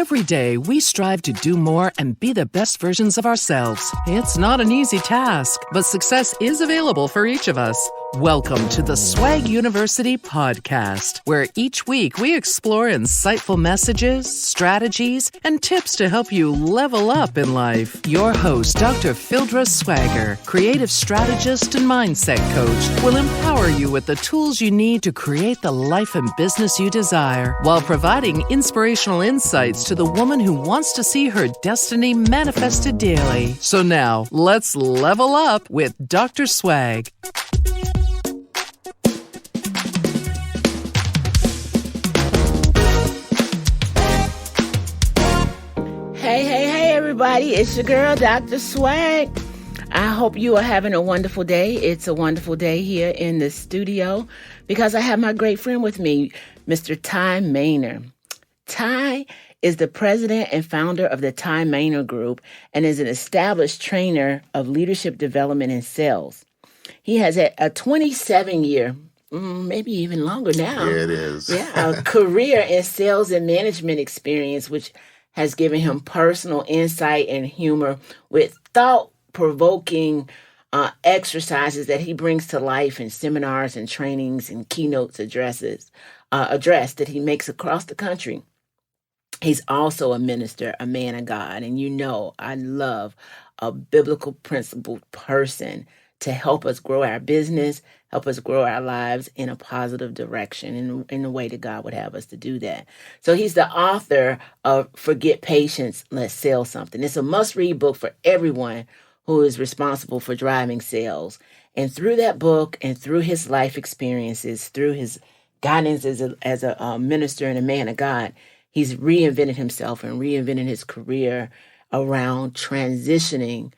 Every day, we strive to do more and be the best versions of ourselves. It's not an easy task, but success is available for each of us. Welcome to the Swag University podcast, where each week we explore insightful messages, strategies, and tips to help you level up in life. Your host, Dr. Phildra Swagger, creative strategist and mindset coach, will empower you with the tools you need to create the life and business you desire, while providing inspirational insights to the woman who wants to see her destiny manifested daily. So now, let's level up with Dr. Swag. Hey, everybody. It's your girl, Dr. Swag. I hope you are having a wonderful day. It's a wonderful day here in the studio because I have my great friend with me, Mr. Ty Maynor. Ty is the president and founder of the Ty Maynor Group and is an established trainer of leadership development and sales. He has a 27-year, maybe even longer now. Yeah, it is. A career in sales and management experience, which has given him personal insight and humor with thought-provoking exercises that he brings to life in seminars and trainings and keynotes address that he makes across the country. He's also a minister, a man of God, and you know I love a biblical principled person to help us grow our business, help us grow our lives in a positive direction, in the way that God would have us to do that. So he's the author of Forget Patience, Let's Sell Something. It's a must-read book for everyone who is responsible for driving sales. And through that book and through his life experiences, through his guidance as a minister and a man of God, he's reinvented himself and reinvented his career around transitioning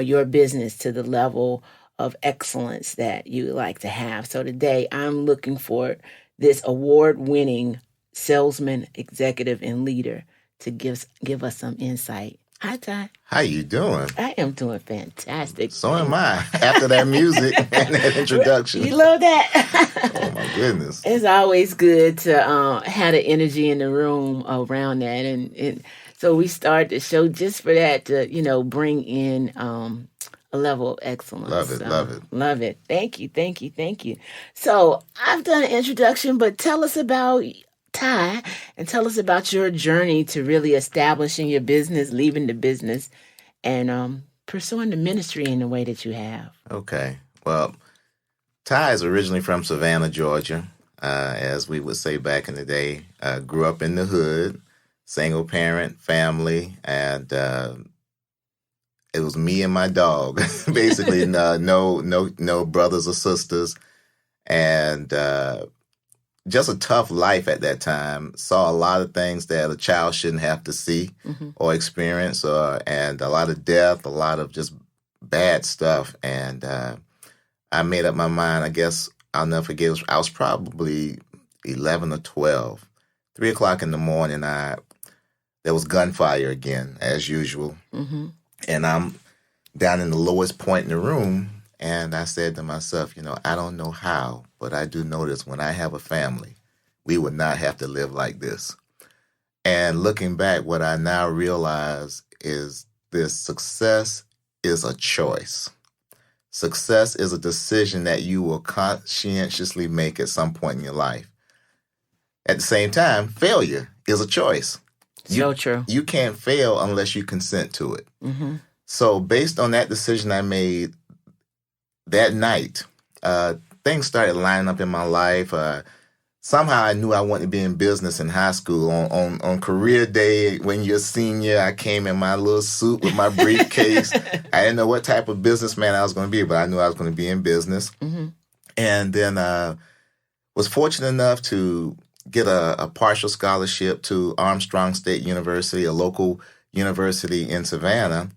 your business to the level of excellence that you like to have. So today I'm looking for this award-winning salesman, executive, and leader to give us some insight. Hi, Ty. How you doing? I am doing fantastic. So am I. After that music and that introduction. You love that? Oh, my goodness. It's always good to have the energy in the room around that. And so we started the show just for that to, bring in a level of excellence. Love it. Thank you. So I've done an introduction, but tell us about Ty and tell us about your journey to really establishing your business, leaving the business, and pursuing the ministry in the way that you have. Okay. Well, Ty is originally from Savannah, Georgia, as we would say back in the day. Grew up in the hood, single parent family, and it was me and my dog, basically. No brothers or sisters, and just a tough life at that time. Saw a lot of things that a child shouldn't have to see or experience, and a lot of death, a lot of just bad stuff. And I made up my mind. I guess I'll never forget. I was probably 11 or 12. 3 o'clock in the morning, there was gunfire again, as usual. And I'm down in the lowest point in the room, and I said to myself, I don't know how, but I do know this. When I have a family, we would not have to live like this. And looking back, what I now realize is this: success is a choice. Success is a decision that you will conscientiously make at some point in your life. At the same time, failure is a choice. So true. You can't fail unless you consent to it. So based on that decision I made that night, things started lining up in my life. Somehow I knew I wanted to be in business in high school. On career day, when you're a senior, I came in my little suit with my briefcase. I didn't know what type of businessman I was going to be, but I knew I was going to be in business. And then was fortunate enough to get a partial scholarship to Armstrong State University, a local university in Savannah.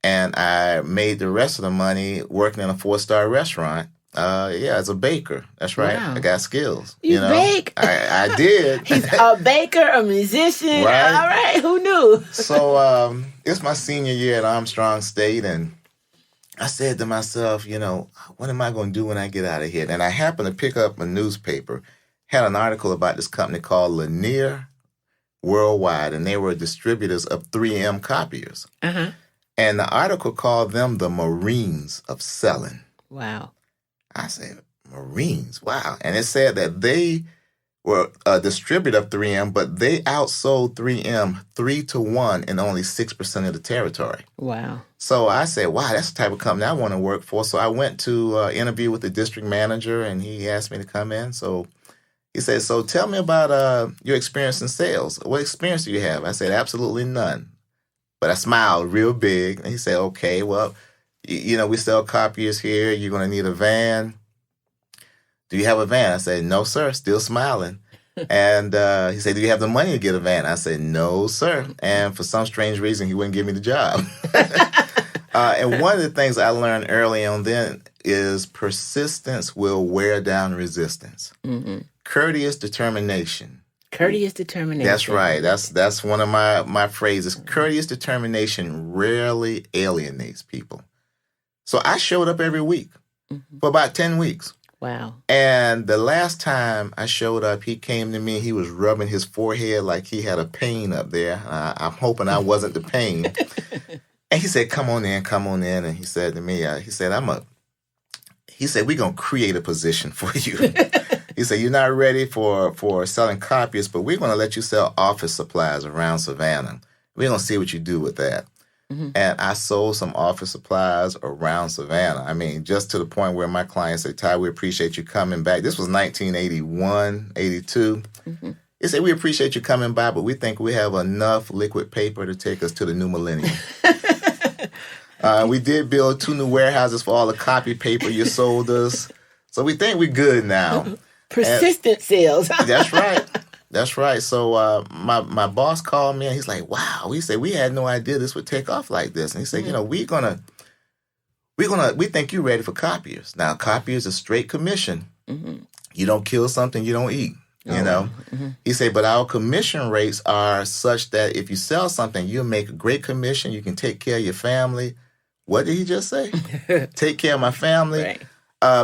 And I made the rest of the money working in a 4-star restaurant. As a baker. That's right. Wow. I got skills. You bake? I did. He's a baker, a musician. Right. All right. Who knew? So it's my senior year at Armstrong State, and I said to myself, what am I going to do when I get out of here? And I happened to pick up a newspaper, had an article about this company called Lanier worldwide, and they were distributors of 3M copiers. Uh-huh. And the article called them the Marines of selling. Wow. I said, Marines, wow. And it said that they were a distributor of 3M, but they outsold 3M 3-1 in only 6% of the territory. Wow. So I said, wow, that's the type of company I want to work for. So I went to interview with the district manager, and he asked me to come in. So he said, so tell me about your experience in sales. What experience do you have? I said, absolutely none. But I smiled real big. And he said, okay, well, we sell copiers here. You're going to need a van. Do you have a van? I said, no, sir. Still smiling. And he said, do you have the money to get a van? I said, no, sir. And for some strange reason, he wouldn't give me the job. And one of the things I learned early on then is persistence will wear down resistance. Mm-hmm. Courteous determination. Courteous determination. That's right. That's one of my phrases. Courteous determination rarely alienates people. So I showed up every week for about 10 weeks. Wow. And the last time I showed up, he came to me. He was rubbing his forehead like he had a pain up there. I'm hoping I wasn't the pain. And he said, come on in. And he said to me, he said, we're going to create a position for you. He said, you're not ready for selling copiers, but we're going to let you sell office supplies around Savannah. We're going to see what you do with that. Mm-hmm. And I sold some office supplies around Savannah. I mean, just to the point where my clients say, Ty, we appreciate you coming back. This was 1981, 82. Mm-hmm. He said, we appreciate you coming by, but we think we have enough liquid paper to take us to the new millennium. We did build 2 new warehouses for all the copy paper you sold us. So we think we're good now. Persistent sales. That's right. That's right. So my boss called me and he's like, wow. He said, we had no idea this would take off like this. And he said, we think you're ready for copiers. Now, copiers is straight commission. Mm-hmm. You don't kill something you don't eat. You know? Mm-hmm. He said, but our commission rates are such that if you sell something, you'll make a great commission. You can take care of your family. What did he just say? Take care of my family. Right.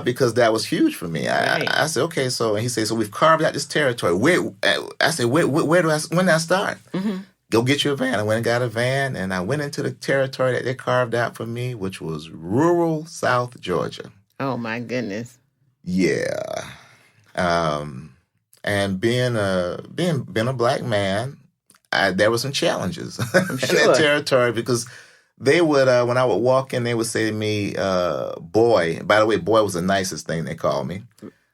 Because that was huge for me. I said, okay, so, and he said, so we've carved out this territory. I said, when do I start? Mm-hmm. Go get you a van. I went and got a van, and I went into the territory that they carved out for me, which was rural South Georgia. Oh, my goodness. Yeah. And being a black man, there were some challenges in that territory because they would, when I would walk in, they would say to me, boy. By the way, boy was the nicest thing they called me.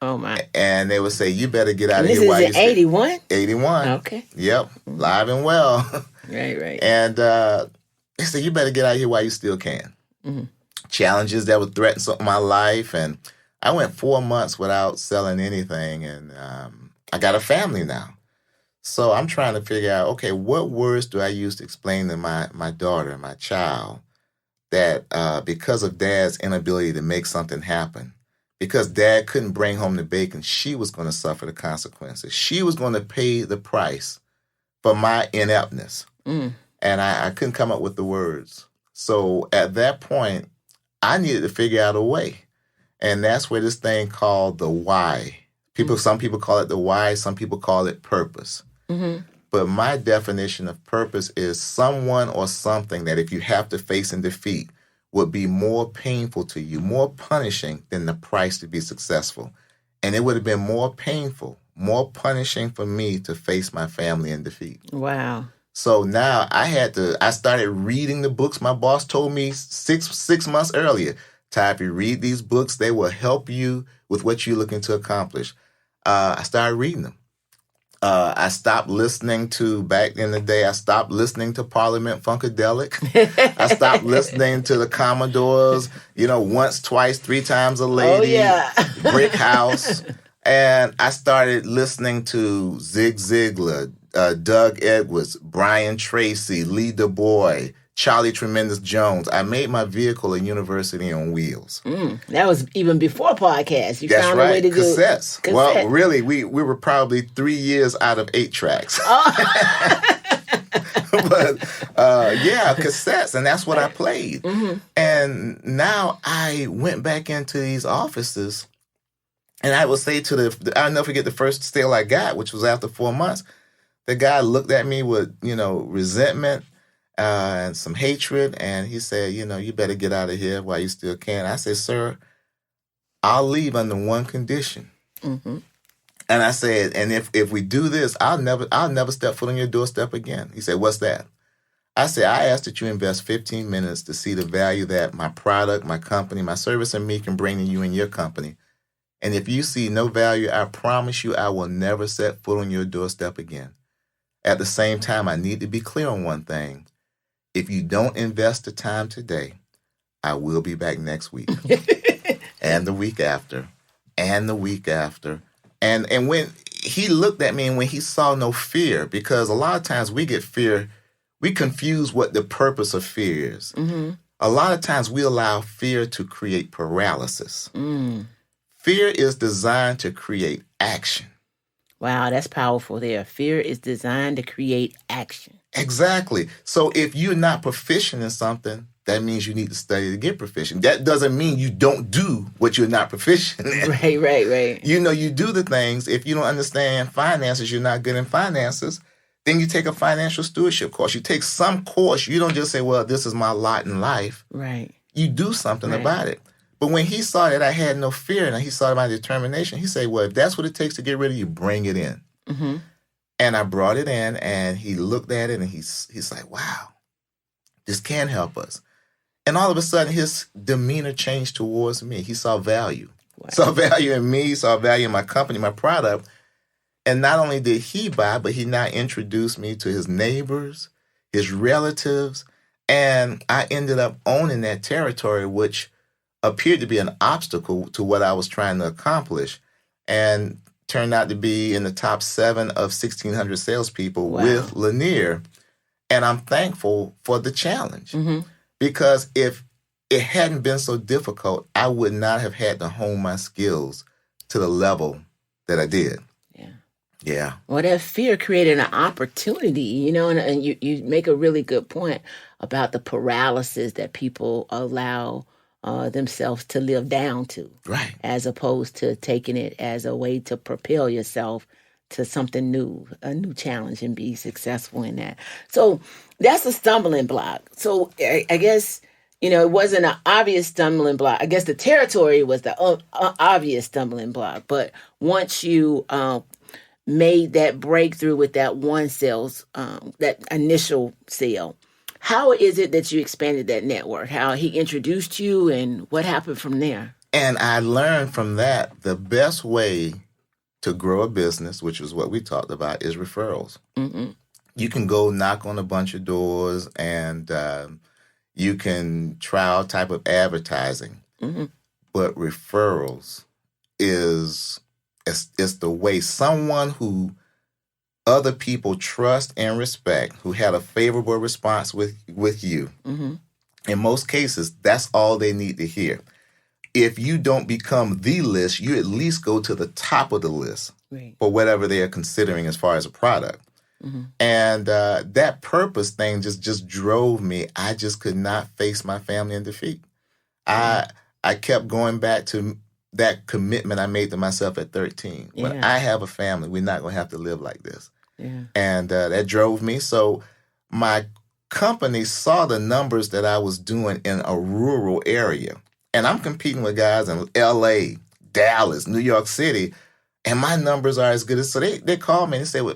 Oh, my. And they would say, you better get out of here. This is in 81? 81. Okay. Yep. Mm-hmm. Live and well. Right. And they said, you better get out of here while you still can. Mm-hmm. Challenges that would threaten my life. And I went 4 months without selling anything. And I got a family now. So I'm trying to figure out, okay, what words do I use to explain to my daughter, my child, that because of Dad's inability to make something happen, because Dad couldn't bring home the bacon, she was going to suffer the consequences. She was going to pay the price for my ineptness. Mm. And I couldn't come up with the words. So at that point, I needed to figure out a way. And that's where this thing called the why. Some people call it the why, some people call it purpose. Mm-hmm. But my definition of purpose is someone or something that if you have to face and defeat would be more painful to you, more punishing than the price to be successful. And it would have been more painful, more punishing for me to face my family in defeat. Wow. So now I started reading the books my boss told me six months earlier. Ty, if you read these books, they will help you with what you're looking to accomplish. I started reading them. I stopped listening to, back in the day, I stopped listening to Parliament Funkadelic. I stopped listening to the Commodores, once, twice, 3 times a lady, Brick House. And I started listening to Zig Ziglar, Doug Edwards, Brian Tracy, Lee Du Bois, Charlie Tremendous Jones. I made my vehicle a university on wheels. That was even before podcasts. You That's found right. a way to Cassettes. do Well, really, we were probably 3 years out of 8 tracks. Oh. But, cassettes, and that's what I played. Mm-hmm. And now I went back into these offices, and I would say I'll never forget the first sale I got, which was after 4 months. The guy looked at me with, resentment and some hatred. And he said, you better get out of here while you still can. I said, sir, I'll leave under one condition. Mm-hmm. And I said, and if we do this, I'll never step foot on your doorstep again. He said, what's that? I said, I ask that you invest 15 minutes to see the value that my product, my company, my service, and me can bring to you and your company. And if you see no value, I promise you I will never set foot on your doorstep again. At the same time, I need to be clear on one thing. If you don't invest the time today, I will be back next week and the week after and the week after. And when he looked at me and when he saw no fear, because a lot of times we get fear, we confuse what the purpose of fear is. Mm-hmm. A lot of times we allow fear to create paralysis. Mm. Fear is designed to create action. Wow, that's powerful there. Fear is designed to create action. Exactly. So if you're not proficient in something, that means you need to study to get proficient. That doesn't mean you don't do what you're not proficient in. Right. You do the things. If you don't understand finances, you're not good in finances, then you take a financial stewardship course. You take some course. You don't just say, well, this is my lot in life. Right. You do something Right. about it. But when he saw that I had no fear and he saw my determination, he said, well, if that's what it takes to get rid of you, bring it in. Mm-hmm. And I brought it in, and he looked at it, and he's like, wow, this can help us. And all of a sudden, his demeanor changed towards me. He saw value. Wow. Saw value in me, saw value in my company, my product. And not only did he buy, but he now introduced me to his neighbors, his relatives, and I ended up owning that territory, which appeared to be an obstacle to what I was trying to accomplish, and turned out to be in the top 7 of 1,600 salespeople Wow. with Lanier. And I'm thankful for the challenge. Mm-hmm. Because if it hadn't been so difficult, I would not have had to hone my skills to the level that I did. Yeah. Well, that fear created an opportunity, and you make a really good point about the paralysis that people allow themselves to live down to. Right. As opposed to taking it as a way to propel yourself to something new, a new challenge, and be successful in that. So that's a stumbling block. So I guess, it wasn't an obvious stumbling block. I guess the territory was the obvious stumbling block. But once you made that breakthrough with that one sales, that initial sale, how is it that you expanded that network? How he introduced you and what happened from there? And I learned from that the best way to grow a business, which is what we talked about, is referrals. Mm-hmm. You can go knock on a bunch of doors and you can try all type of advertising. Mm-hmm. But referrals is the way someone who other people trust and respect, who had a favorable response with you. Mm-hmm. In most cases, that's all they need to hear. If you don't become the list, you at least go to the top of the list Right. for whatever they are considering as far as a product. Mm-hmm. And that purpose thing just drove me. I just could not face my family in defeat. I kept going back to that commitment I made to myself at 13. Yeah. When I have a family, we're not going to have to live like this. Yeah. And that drove me. So my company saw the numbers that I was doing in a rural area. And I'm competing with guys in L.A., Dallas, New York City, and my numbers are as good as... So they called me and they said, well,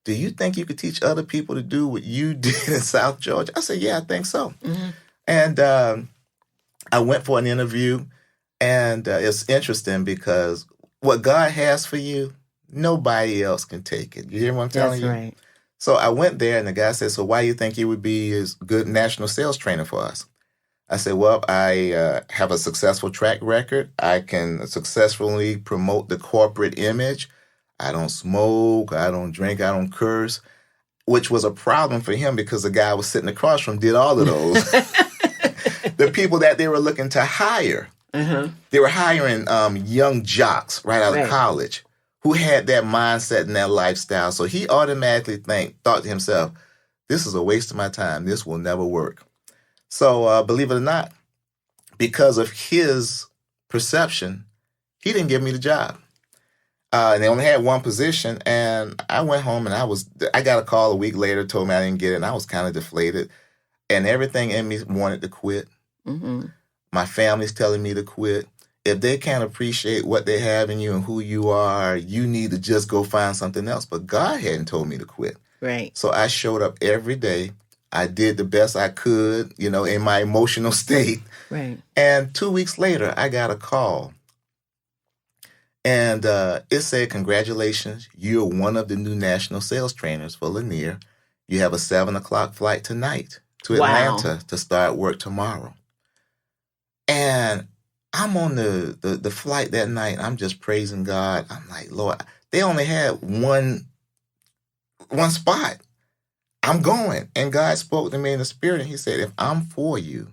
do you think you could teach other people to do what you did in South Georgia? I said, yeah, I think so. Mm-hmm. And I went for an interview, and it's interesting because what God has for you, nobody else can take it. You hear what I'm telling you? That's right. So I went there, and the guy said, so why do you think you would be a good national sales trainer for us? I said, well, I have a successful track record. I can successfully promote the corporate image. I don't smoke. I don't drink. I don't curse, which was a problem for him because the guy was sitting across from did all of those. The people that they were looking to hire, Uh-huh. they were hiring young jocks right out Right. of college who had that mindset and that lifestyle. So he automatically thought to himself, this is a waste of my time. This will never work. So believe it or not, because of his perception, he didn't give me the job. And they only had one position, and I went home and I got a call a week later, told me I didn't get it, and I was kind of deflated. And everything in me wanted to quit. Mm-hmm. My family's telling me to quit. If they can't appreciate what they have in you and who you are, you need to just go find something else. But God hadn't told me to quit. Right. So I showed up every day. I did the best I could, in my emotional state. Right. And 2 weeks later, I got a call. And it said, congratulations, you're one of the new national sales trainers for Lanier. You have a 7 o'clock flight tonight to Atlanta to start work tomorrow. And I'm on the flight that night. I'm just praising God. I'm like, Lord, they only had one spot. I'm going. And God spoke to me in the spirit, and he said, if I'm for you,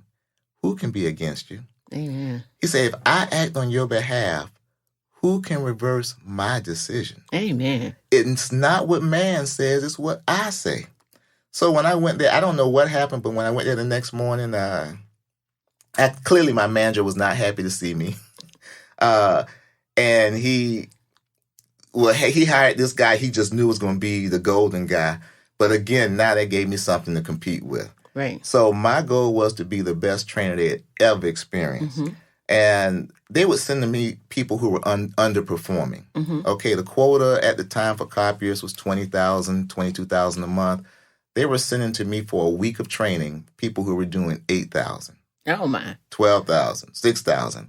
who can be against you? Amen. He said, if I act on your behalf, who can reverse my decision? Amen. It's not what man says, it's what I say. So when I went there, I don't know what happened, but when I went there the next morning, clearly my manager was not happy to see me. And he hired this guy he just knew was going to be the golden guy. But again, now that gave me something to compete with. Right. So my goal was to be the best trainer they had ever experienced. Mm-hmm. And they would send to me people who were underperforming. Mm-hmm. Okay, the quota at the time for copiers was $20,000, $22,000 a month. They were sending to me for a week of training people who were doing $8,000. Oh, my. $12,000, $6,000.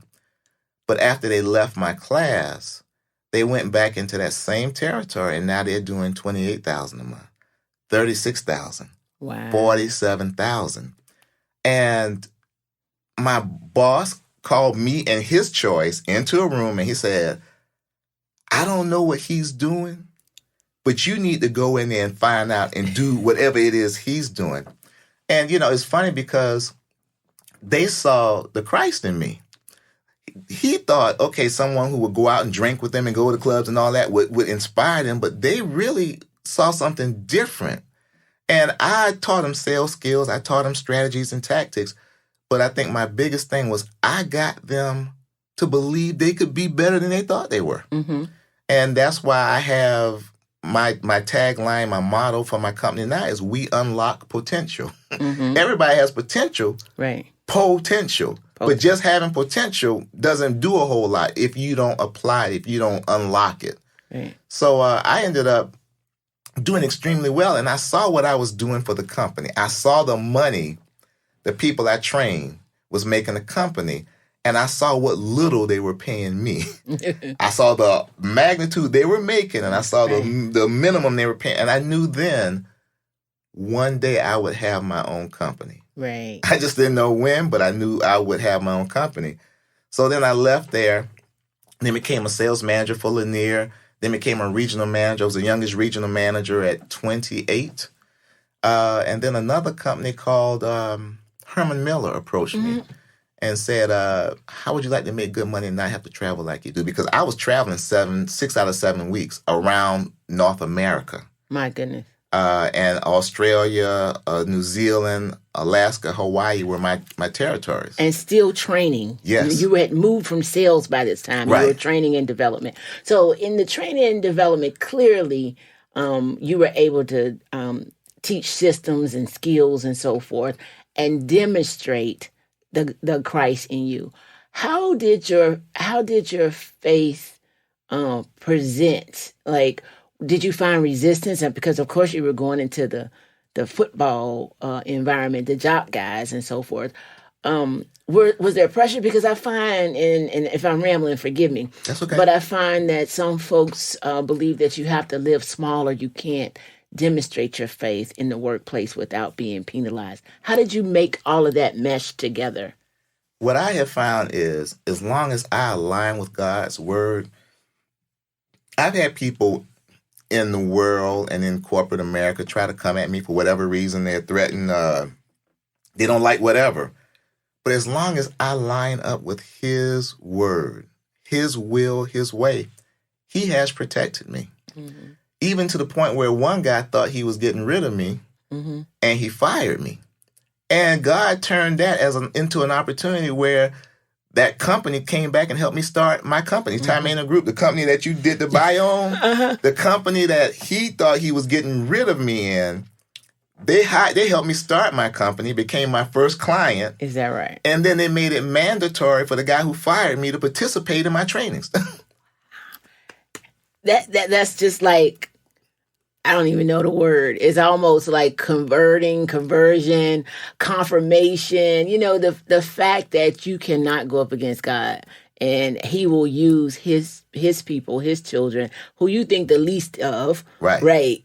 But after they left my class, they went back into that same territory, and now they're doing $28,000 a month, $36,000, wow, $47,000. And my boss called me and his choice into a room, and he said, I don't know what he's doing, but you need to go in there and find out and do whatever it is he's doing. And, it's funny because they saw the Christ in me. He thought, okay, someone who would go out and drink with them and go to clubs and all that would inspire them, but they really saw something different. And I taught them sales skills. I taught them strategies and tactics. But I think my biggest thing was I got them to believe they could be better than they thought they were. Mm-hmm. And that's why I have my tagline, my motto for my company now is we unlock potential. Mm-hmm. Everybody has potential. Right. Potential. But just having potential doesn't do a whole lot if you don't apply it, if you don't unlock it. Right. So I ended up doing extremely well, and I saw what I was doing for the company. I saw the money the people I trained was making the company, and I saw what little they were paying me. I saw the magnitude they were making, and I saw the minimum they were paying. And I knew then one day I would have my own company. Right. I just didn't know when, but I knew I would have my own company. So then I left there, then became a sales manager for Lanier, then became a regional manager. I was the youngest regional manager at 28. And then another company called Herman Miller approached me and said, how would you like to make good money and not have to travel like you do? Because I was traveling 6 out of 7 weeks around North America. My goodness. And Australia, New Zealand, Alaska, Hawaii were my territories. And still training. Yes. You had moved from sales by this time. Right. You were training and development. So in the training and development, clearly you were able to teach systems and skills and so forth and demonstrate the Christ in you. How did your faith present? Like, did you find resistance? Because of course you were going into the football environment, the job guys and so forth. Was there pressure? Because I find, and if I'm rambling, forgive me. That's okay. But I find that some folks believe that you have to live small or you can't demonstrate your faith in the workplace without being penalized. How did you make all of that mesh together? What I have found is, as long as I align with God's word, I've had people in the world and in corporate America try to come at me for whatever reason. They're threatened. They don't like whatever. But as long as I line up with his word, his will, his way, he has protected me. Mm-hmm. Even to the point where one guy thought he was getting rid of me, and he fired me. And God turned that into an opportunity where that company came back and helped me start my company, Time Management Group, the company that you did the buy on, the company that he thought he was getting rid of me in. They helped me start my company, became my first client. Is that right? And then they made it mandatory for the guy who fired me to participate in my trainings. That's just like, I don't even know the word. It's almost like conversion, confirmation. The fact that you cannot go up against God, and he will use his people, his children, who you think the least of, right?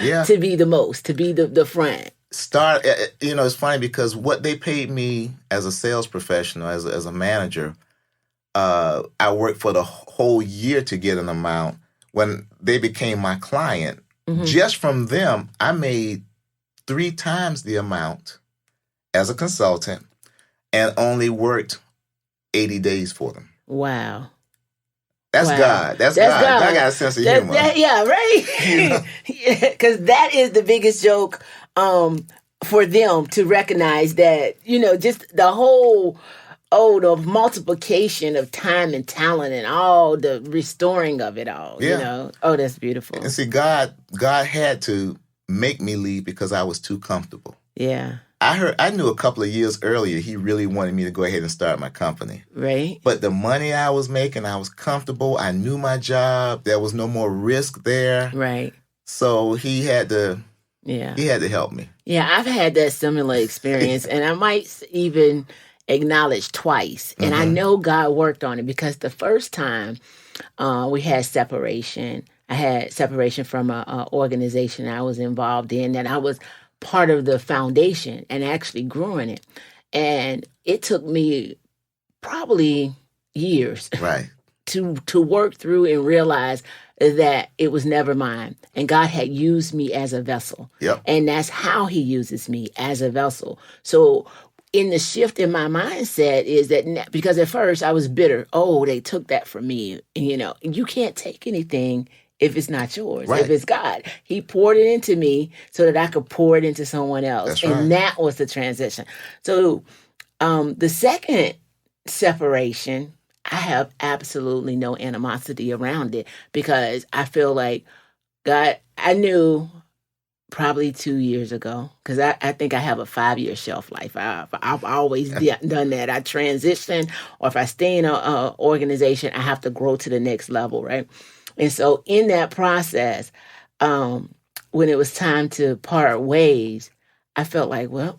Yeah. To be the most, to be the front. It's funny because what they paid me as a sales professional, as a manager, I worked for the whole year to get an amount. When they became my client, just from them, I made 3 times the amount as a consultant and only worked 80 days for them. Wow. That's God. That's God. I got a sense of humor. Yeah, right? Because that is the biggest joke for them to recognize that, just the whole... the multiplication of time and talent and all the restoring of it all, Oh, that's beautiful. And see, God had to make me leave because I was too comfortable. Yeah. I knew a couple of years earlier he really wanted me to go ahead and start my company. Right. But the money I was making, I was comfortable. I knew my job. There was no more risk there. Right. So he had to help me. Yeah, I've had that similar experience, and I might even acknowledged twice. And I know God worked on it because the first time we had separation, I had separation from an organization I was involved in, that I was part of the foundation and actually grew in it. And it took me probably years to work through and realize that it was never mine. And God had used me as a vessel. Yep. And that's how he uses me, as a vessel. So in the shift in my mindset is that, because at first I was bitter. Oh, they took that from me. And, you can't take anything if it's not yours, if it's God. He poured it into me so that I could pour it into someone else. That's and right. That was the transition. So the second separation, I have absolutely no animosity around it, because I feel like God, I knew probably 2 years ago, because I think I have a 5-year shelf life. I've always done that. I transition, or if I stay in an organization, I have to grow to the next level, right? And so in that process, when it was time to part ways, I felt like, well,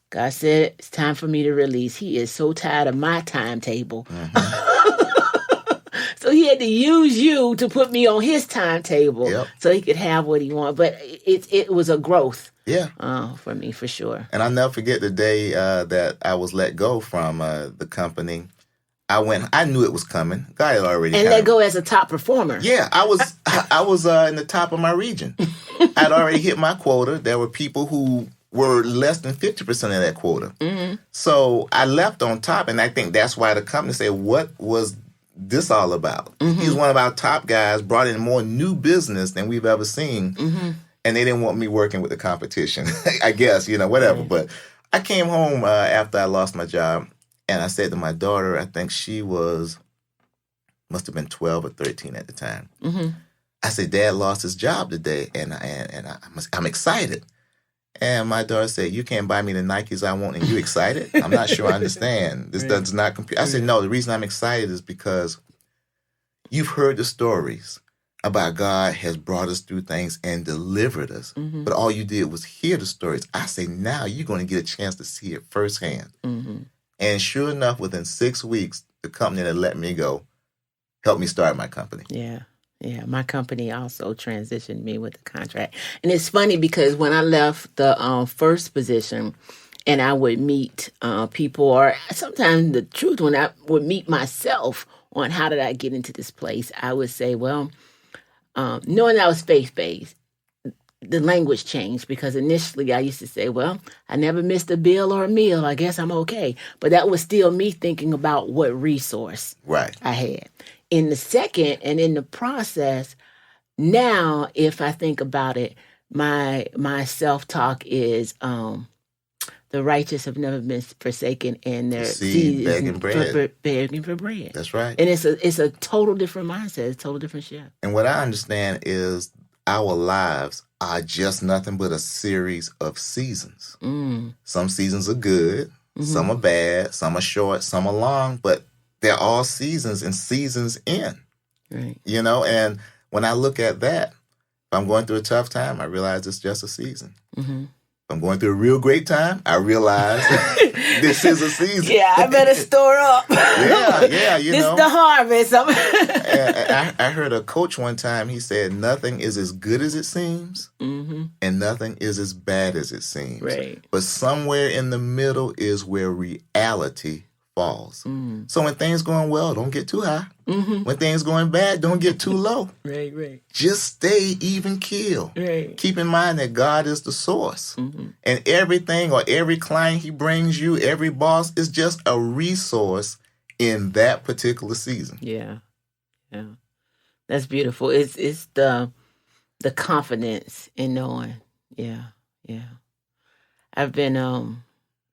God said it's time for me to release. He is so tired of my timetable. So he had to use you to put me on his timetable so he could have what he wanted. But it was a growth for me, for sure. And I'll never forget the day that I was let go from the company. I knew it was coming. God had already And let go as a top performer. Yeah, I was in the top of my region. I'd already hit my quota. There were people who were less than 50% of that quota. Mm-hmm. So I left on top, and I think that's why the company said, what was this all about? Mm-hmm. He's one of our top guys, brought in more new business than we've ever seen. Mm-hmm. And they didn't want me working with the competition, I guess, whatever. Yeah. But I came home after I lost my job, and I said to my daughter, I think she must have been 12 or 13 at the time. Mm-hmm. I said, Dad lost his job today, and I'm excited. And my daughter said, you can't buy me the Nikes I want, and you excited? I'm not sure I understand. This does not compute. I said, no, the reason I'm excited is because you've heard the stories about God has brought us through things and delivered us. Mm-hmm. But all you did was hear the stories. I say, now you're going to get a chance to see it firsthand. Mm-hmm. And sure enough, within 6 weeks, the company that let me go helped me start my company. Yeah. Yeah, my company also transitioned me with the contract. And it's funny because when I left the first position and I would meet people, or sometimes the truth, when I would meet myself on how did I get into this place, I would say, well, knowing I was faith-based, the language changed, because initially I used to say, well, I never missed a bill or a meal. I guess I'm okay. But that was still me thinking about what resource I had. In the second, and in the process, now, if I think about it, my self-talk is the righteous have never been forsaken, and their Seed seed begging is bread. begging for bread. That's right. And it's a total different mindset. It's a total different shift. And what I understand is our lives are just nothing but a series of seasons. Some seasons are good, some are bad, some are short, some are long, but they're all seasons and seasons end. Right. You know, and when I look at that, if I'm going through a tough time, I realize it's just a season. If I'm going through a real great time, I realize this is a season. Yeah, I better store up. Yeah, you this know. is the harvest. I heard a coach one time, he said, nothing is as good as it seems, and nothing is as bad as it seems. Right. But somewhere in the middle is where reality falls. So when things going well, don't get too high. When things going bad, don't get too low. Right. Just stay even keel. Right. Keep in mind that God is the source. And everything or every client he brings you, every boss is just a resource in that particular season. Yeah. That's beautiful. It's the confidence in knowing. Yeah. I've been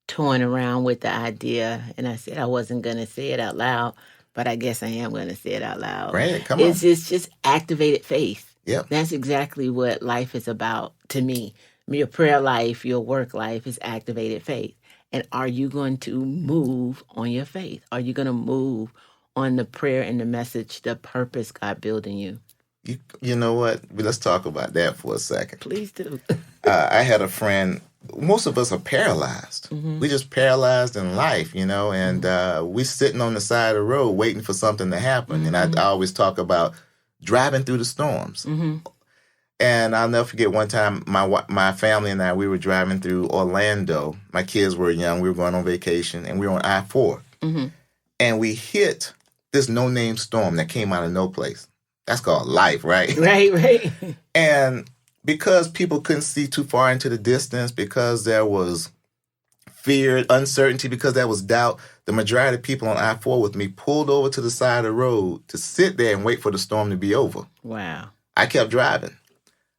toying around with the idea, and I said I wasn't going to say it out loud, but I guess I am going to say it out loud. Right, come on. It's just activated faith. Yep. That's exactly what life is about to me. Your prayer life, your work life is activated faith. And are you going to move on your faith? Are you going to move on the prayer and the message, the purpose God built in you? You know what? Let's talk about that for a second. Please do. I had a friend. Most of us are paralyzed. We just paralyzed in life, you know, and we sitting on the side of the road waiting for something to happen. And I always talk about driving through the storms. And I'll never forget one time my family and I, we were driving through Orlando. My kids were young. We were going on vacation, and we were on I-4. And we hit this no-name storm that came out of no place. That's called life, right? Right. And because people couldn't see too far into the distance, because there was fear, uncertainty, because there was doubt, the majority of people on I-4 with me pulled over to the side of the road to sit there and wait for the storm to be over. Wow. I kept driving.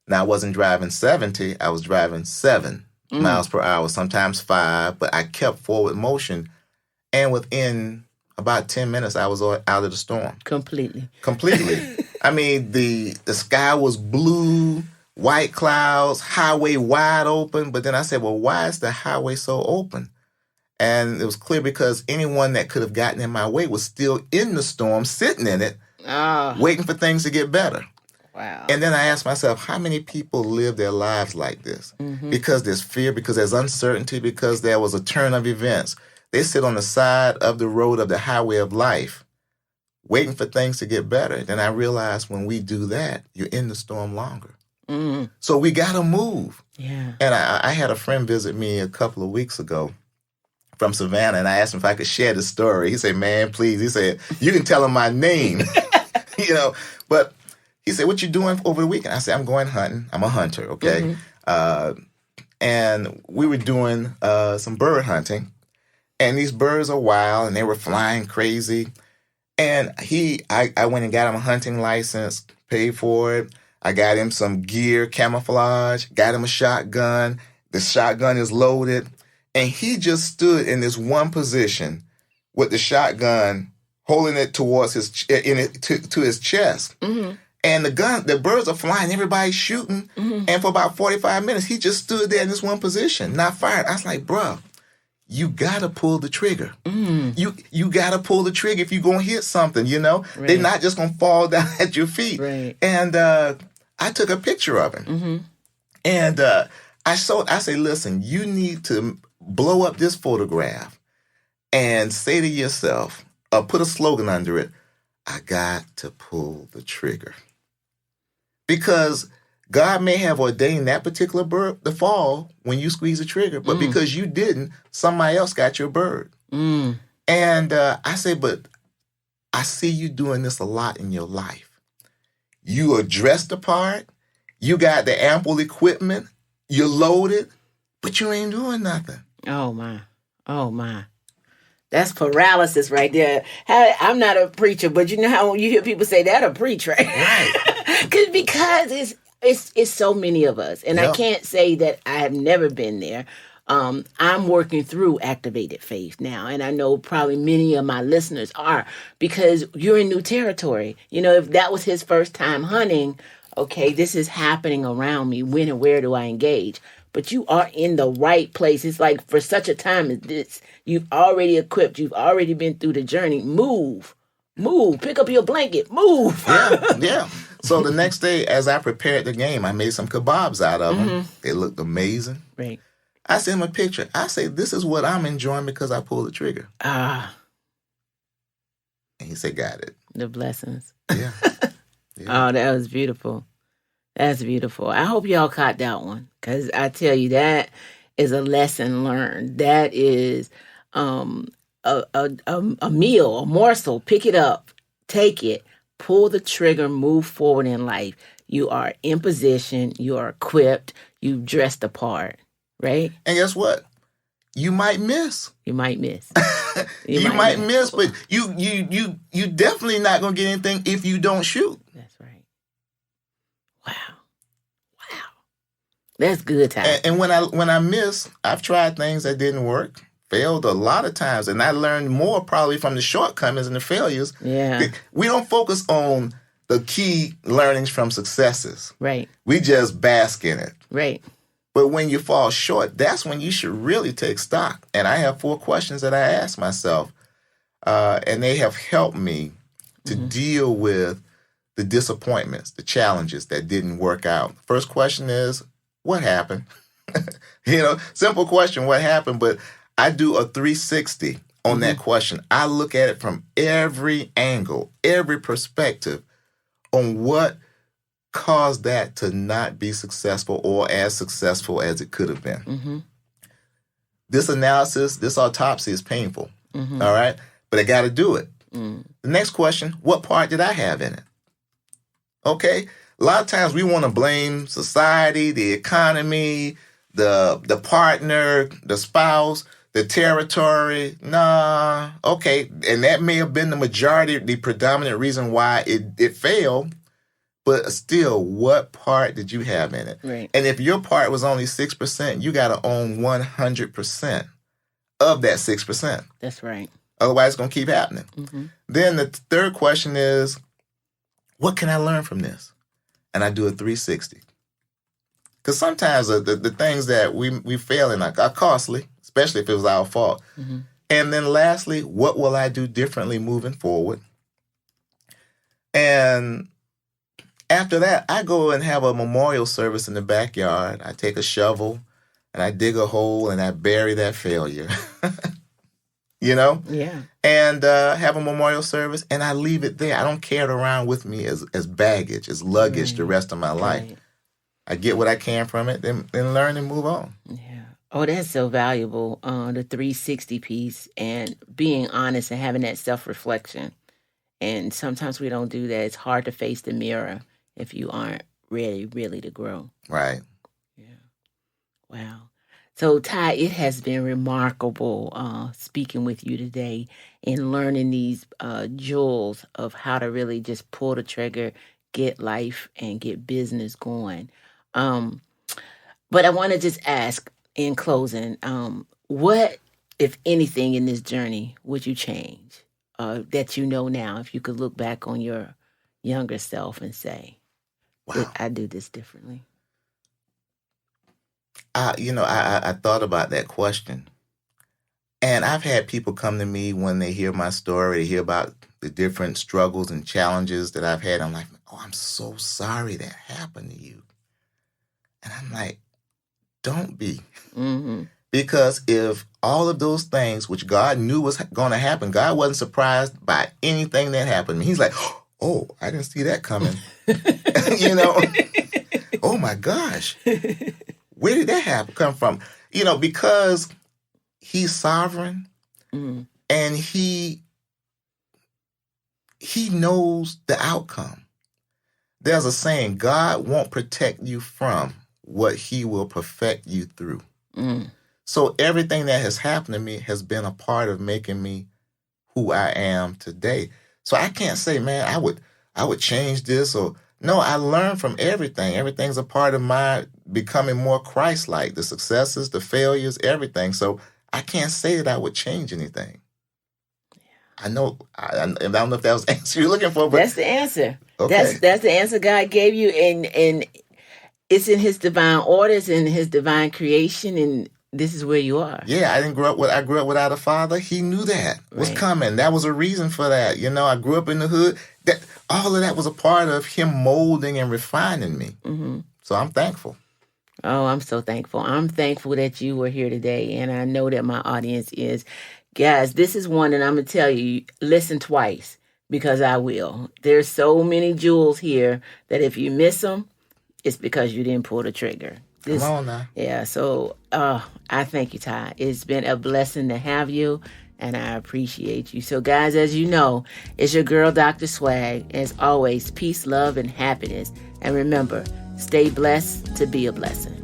Now, I wasn't driving 70. I was driving 7 miles per hour, sometimes 5, but I kept forward motion. And within about 10 minutes, I was out of the storm. Completely. I mean, the sky was blue, white clouds, highway wide open. But then I said, well, why is the highway so open? And it was clear because anyone that could have gotten in my way was still in the storm, sitting in it, waiting for things to get better. Wow. And then I asked myself, how many people live their lives like this? Because there's fear, because there's uncertainty, because there was a turn of events. They sit on the side of the road of the highway of life, waiting for things to get better. Then I realized when we do that, you're in the storm longer. So we got to move. Yeah. And I had a friend visit me a couple of weeks ago from Savannah, and I asked him if I could share the story. He said, man, please. He said, you can tell him my name, you know. But he said, what you doing over the weekend? I said, I'm going hunting. I'm a hunter, okay? And we were doing some bird hunting. And these birds are wild, and they were flying crazy. And I went and got him a hunting license, paid for it. I got him some gear, camouflage, got him a shotgun. The shotgun is loaded. And he just stood in this one position with the shotgun, holding it towards to his chest. And the birds are flying, everybody's shooting. And for about 45 minutes, he just stood there in this one position, not fired. I was like, bruh, you got to pull the trigger. You got to pull the trigger if you're going to hit something, you know? Right. They're not just going to fall down at your feet. Right. And I took a picture of him. And I say, listen, you need to blow up this photograph and say to yourself, put a slogan under it, I got to pull the trigger. Because God may have ordained that particular bird to fall when you squeeze the trigger, but because you didn't, somebody else got your bird. And I say, but I see you doing this a lot in your life. You are dressed the part, you got the ample equipment, you're loaded, but you ain't doing nothing. Oh, my. That's paralysis right there. I'm not a preacher, but you know how you hear people say that, a preach, right? Right. Because it's so many of us. And I can't say that I have never been there. I'm working through activated faith now, and I know probably many of my listeners are, because you're in new territory. You know, if that was his first time hunting, okay, this is happening around me. When and where do I engage? But you are in the right place. It's like, for such a time as this, you've already equipped. You've already been through the journey. Move. Pick up your blanket. Move. Yeah. So the next day, as I prepared the game, I made some kebabs out of them. They looked amazing. Right. I sent him a picture. I say, this is what I'm enjoying because I pulled the trigger. Ah, And he said, got it. the blessings. Yeah. Yeah. Oh, that was beautiful. That's beautiful. I hope y'all caught that one, because I tell you, that is a lesson learned. That is a meal, a morsel. Pick it up, take it, pull the trigger, move forward in life. You are in position. You are equipped. You've dressed the part, right? And guess what? You might miss. You might miss. You might miss, but you definitely not gonna get anything if you don't shoot. That's right. Wow. That's good, Ty. And when I miss, I've tried things that didn't work, failed a lot of times, and I learned more probably from the shortcomings and the failures. Yeah. We don't focus on the key learnings from successes. Right. We just bask in it. Right. But when you fall short, that's when you should really take stock. And I have 4 questions that I ask myself, and they have helped me to deal with the disappointments, the challenges that didn't work out. First question is, what happened? Simple question, what happened? But I do a 360 on that question. I look at it from every angle, every perspective on what caused that to not be successful or as successful as it could have been. This analysis, this autopsy is painful, all right? But I got to do it. The next question, what part did I have in it? Okay? A lot of times we want to blame society, the economy, the partner, the spouse, the territory. Nah, okay. And that may have been the majority, the predominant reason why it failed. But still, what part did you have in it? Right. And if your part was only 6%, you got to own 100% of that 6%. That's right. Otherwise, it's going to keep happening. Then the third question is, what can I learn from this? And I do a 360. Because sometimes the things that we fail in are costly, especially if it was our fault. And then lastly, what will I do differently moving forward? And after that, I go and have a memorial service in the backyard. I take a shovel and I dig a hole and I bury that failure. Yeah. And have a memorial service, and I leave it there. I don't carry it around with me as baggage, as luggage the rest of my life. Right. I get what I can from it, then learn and move on. Yeah. Oh, that's so valuable, the 360 piece, and being honest and having that self-reflection. And sometimes we don't do that. It's hard to face the mirror if you aren't ready, really, to grow. Right. Yeah. Wow. So, Ty, it has been remarkable speaking with you today and learning these jewels of how to really just pull the trigger, get life, and get business going. But I want to just ask in closing, what, if anything, in this journey would you change that you know now, if you could look back on your younger self and say, Wow. I do this differently? I thought about that question. And I've had people come to me when they hear my story, they hear about the different struggles and challenges that I've had. I'm like, oh, I'm so sorry that happened to you. And I'm like, don't be. Because if all of those things, which God knew was going to happen, God wasn't surprised by anything that happened. He's like, oh, I didn't see that coming. Oh my gosh. Where did that come from? Because he's sovereign and he knows the outcome. There's a saying, God won't protect you from what he will perfect you through. So everything that has happened to me has been a part of making me who I am today. So I can't say, man, I would change this, or No, I learned from everything. Everything's a part of my becoming more Christ-like. The successes, the failures, everything. So I can't say that I would change anything. I know. I don't know if that was the answer you're looking for, but that's the answer. Okay. That's the answer God gave you, and it's in His divine orders, in His divine creation, and this is where you are. Yeah, I grew up without a father. He knew that was coming. That was a reason for that. I grew up in the hood. That all of that was a part of Him molding and refining me. Mm-hmm. So I'm thankful. Oh, I'm so thankful. I'm thankful that you were here today, and I know that my audience is. Guys, this is one that I'm going to tell you, listen twice, because I will. There's so many jewels here that if you miss them, it's because you didn't pull the trigger. Come on now. Yeah, so I thank you, Ty. It's been a blessing to have you, and I appreciate you. So, guys, as you know, it's your girl, Dr. Swag. As always, peace, love, and happiness. And remember, stay blessed to be a blessing.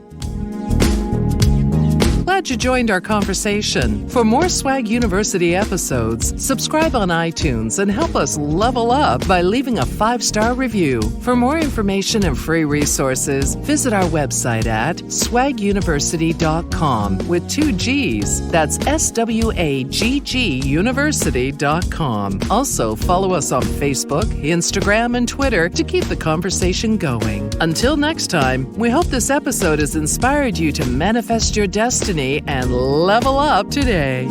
Glad you joined our conversation. For more Swag University episodes, subscribe on iTunes and help us level up by leaving a 5-star review. For more information and free resources, visit our website at swaguniversity.com with 2 G's. That's SWAGG University.com. Also, follow us on Facebook, Instagram, and Twitter to keep the conversation going. Until next time, we hope this episode has inspired you to manifest your destiny and level up today.